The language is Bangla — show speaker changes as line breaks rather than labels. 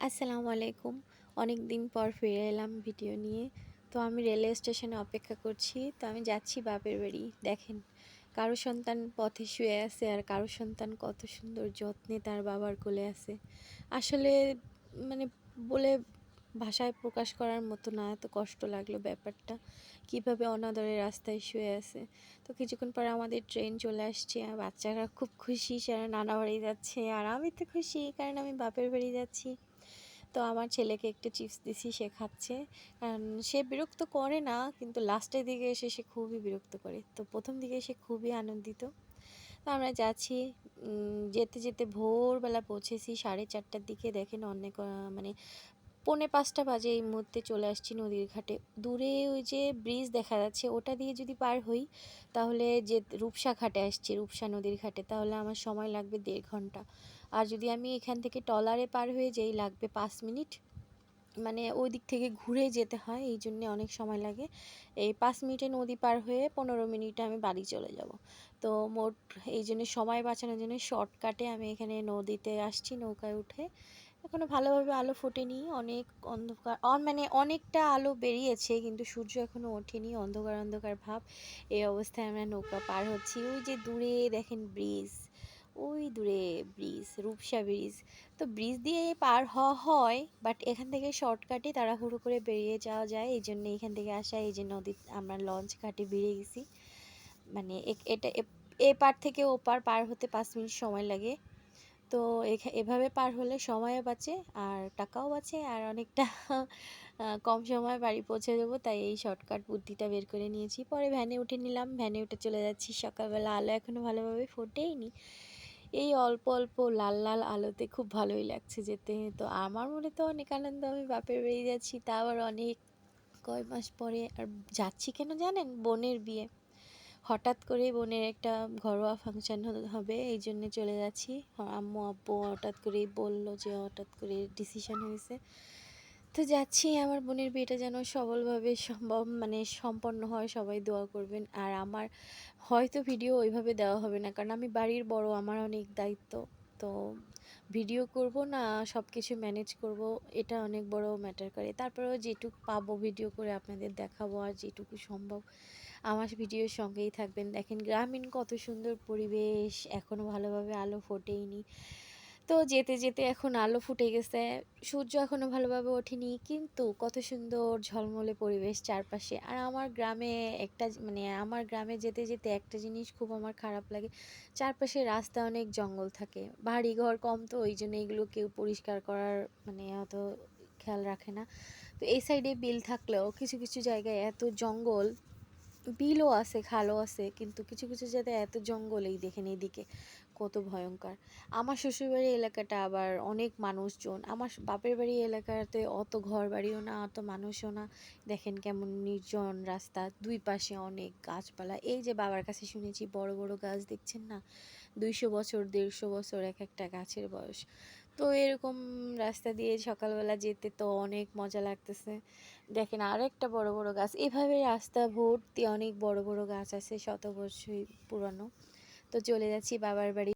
আসসালামু আলাইকুম। অনেক দিন পর ফিরে এলাম ভিডিও নিয়ে। তো আমি রেলওয়ে স্টেশনে অপেক্ষা করছি। তো আমি যাচ্ছি বাপের বাড়ি। দেখেন, কারো সন্তান পথে শুয়ে আছে আর কারো সন্তান কত সুন্দর যত্নে তার বাবার কোলে আছে। আসলে মানে বলে ভাষায় প্রকাশ করার মতো না, এত কষ্ট লাগলো ব্যাপারটা। কিভাবে অনাদরে রাস্তায় শুয়ে আছে। তো কিছুক্ষণ পর আমাদের ট্রেন চলে আসছে আর বাচ্চারা খুব খুশি, সেরা নানা বাড়ি যাচ্ছে আর আমি তো খুশি কারণ আমি বাপের বাড়ি যাচ্ছি। তো আমার ছেলেকে একটু চিপস দিছি, সে খাচ্ছে। কারণ সে বিরক্ত করে না, কিন্তু লাস্টের দিকে এসে সে খুবই বিরক্ত করে। তো প্রথম দিকে সে খুবই আনন্দিত। তো আমরা যাচ্ছি, যেতে যেতে ভোরবেলা পৌঁছেছি 4:30টার দিকে। দেখেন অনেক মানে 4:45 বাজে এই মুহূর্তে চলে আসছি নদীর ঘাটে। দূরে ওই যে ব্রিজ দেখা যাচ্ছে, ওটা দিয়ে যদি পার হই তাহলে যে রূপসা ঘাটে আসছি, রূপসা নদীর ঘাটে, তাহলে আমার সময় লাগবে 1.5 ঘন্টা। আর যদি আমি এখান থেকে ট্রলারে পার হয়ে যাই লাগবে 5 মিনিট। মানে ওই দিক থেকে ঘুরে যেতে হয়, এই জন্যে অনেক সময় লাগে। এই 5 মিনিটে নদী পার হয়ে 15 মিনিটে আমি বাড়ি চলে যাব। তো মোট এই জন্য সময় বাঁচানোর জন্য শর্টকাটে আমি এখানে নদীতে আসছি নৌকায় উঠে। এখনো ভালোভাবে আলো ফোটেনি, অনেক অন্ধকার, মানে অনেকটা আলো বেরিয়েছে কিন্তু সূর্য এখনো ওঠেনি, অন্ধকার অন্ধকার ভাব। এই অবস্থায় আমরা নৌকা পার হচ্ছি। ওই যে দূরে দেখেন ব্রিজ, ওই দূরে ব্রিজ, রূপসা ব্রিজ। তো ব্রিজ দিয়ে পার হওয়া হয়, বাট এখান থেকে শর্টকাটে তাড়াহুড়ো করে বেরিয়ে যাওয়া যায়, এই জন্য এখান থেকে আসা। এই যে নদী, আমরা লঞ্চ ঘাটে বেরিয়ে গেছি। মানে এটা এ পার থেকে ও পার পার হতে 5 মিনিট সময় লাগে। তো এভাবে পার হলে সময়ও বাঁচে আর টাকাও বাঁচে আর অনেকটা কম সময়ে বাড়ি পৌঁছে যাবো, তাই এই শর্টকাট বুদ্ধিটা বের করে নিয়েছি। পরে ভ্যানে উঠে নিলাম, ভ্যানে উঠে চলে যাচ্ছি। সকালবেলা আলো এখনও ভালোভাবে ফোটেইনি, এই অল্প অল্প লাল লাল আলোতে খুব ভালোই লাগছে যেতে। তো আমার মনে তো অনেক আনন্দ, আমি বাপের বাড়ি যাচ্ছি, তা আবার অনেক কয় মাস পরে। আর যাচ্ছি কেন জানেন? বোনের বিয়ে। হঠাৎ করে বোনের একটা ঘরোয়া ফাংশন হবে, এই জন্য চলে যাচ্ছি। আম্মু আব্বু হঠাৎ করেই বললো যে হঠাৎ করে ডিসিশন হয়েছে, তো যাচ্ছি। আমার বোনের বিয়েটা যেন সফলভাবে সম্ভব মানে সম্পন্ন হয়, সবাই দোয়া করবেন। আর আমার হয়তো ভিডিও ওইভাবে দেওয়া হবে না, কারণ আমি বাড়ির বড়, আমার অনেক দায়িত্ব। তো ভিডিও করব না সব কিছু ম্যানেজ করব, এটা অনেক বড় ম্যাটার করে। তারপরেও যেটুকু পাবো ভিডিও করে আপনাদের দেখাবো, আর যেটুকু সম্ভব আমার ভিডিওর সঙ্গেই থাকবেন। দেখেন গ্রামীণ কত সুন্দর পরিবেশ, এখনও ভালোভাবে আলো ফোটেইনি। তো যেতে যেতে এখন আলো ফুটে গেছে, সূর্য এখনও ভালোভাবে ওঠেনি, কিন্তু কত সুন্দর ঝলমলে পরিবেশ চারপাশে। আর আমার গ্রামে একটা মানে আমার গ্রামে যেতে যেতে একটা জিনিস খুব আমার খারাপ লাগে, চারপাশে রাস্তা অনেক জঙ্গল থাকে, বাড়ি ঘর কম, তো ওই জন্য এগুলো কেউ পরিষ্কার করার মানে অত খেয়াল রাখে না। তো এই সাইডে বিল থাকলেও কিছু কিছু জায়গায় এত জঙ্গল, বিলও আছে খালও আছে, কিন্তু কিছু কিছু জায়গায় এত জঙ্গল, এই দেখেন এইদিকে কত ভয়ঙ্কর। আমার শ্বশুরবাড়ি এলাকাটা আবার অনেক মানুষজন, আমার বাপের বাড়ি এলাকাতে অত ঘর বাড়িও না, অত মানুষও না। দেখেন কেমন নির্জন রাস্তা, দুই পাশে অনেক গাছপালা। এই যে বাবার কাছে শুনেছি বড় বড় গাছ, দেখছেন না, 200 বছর 150 বছর এক একটা গাছের বয়স। তো এরকম রাস্তা দিয়ে সকালবেলা যেতে তো অনেক মজা লাগতেছে। দেখেন আর একটা বড় বড় গাছ, এভাবে রাস্তা ভর্তি অনেক বড় বড় গাছ আছে, শত বছর পুরানো। তো চলে যাচ্ছি বাবার বাড়ি।